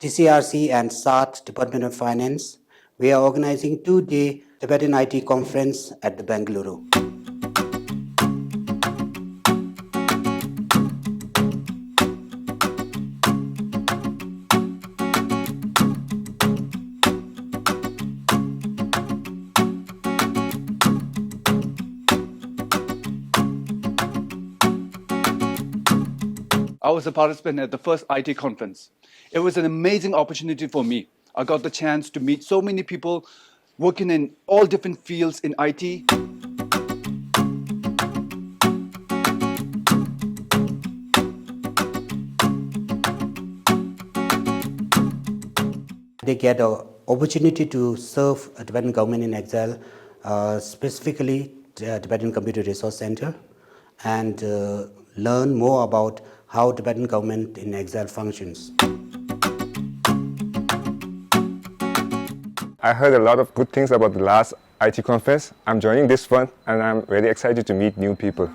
TCRC and SAT Department of Finance, we are organizing two-day Tibetan IT conference at the Bengaluru. I was a participant at the first IT conference. It was an amazing opportunity for me. I got the chance to meet so many people working in all different fields in IT. They get an opportunity to serve a Tibetan government in exile, specifically the Tibetan Computer Resource Center, and learn more about how Tibetan government in exile functions. I heard a lot of good things about the last IT conference. I'm joining this one and I'm very excited to meet new people.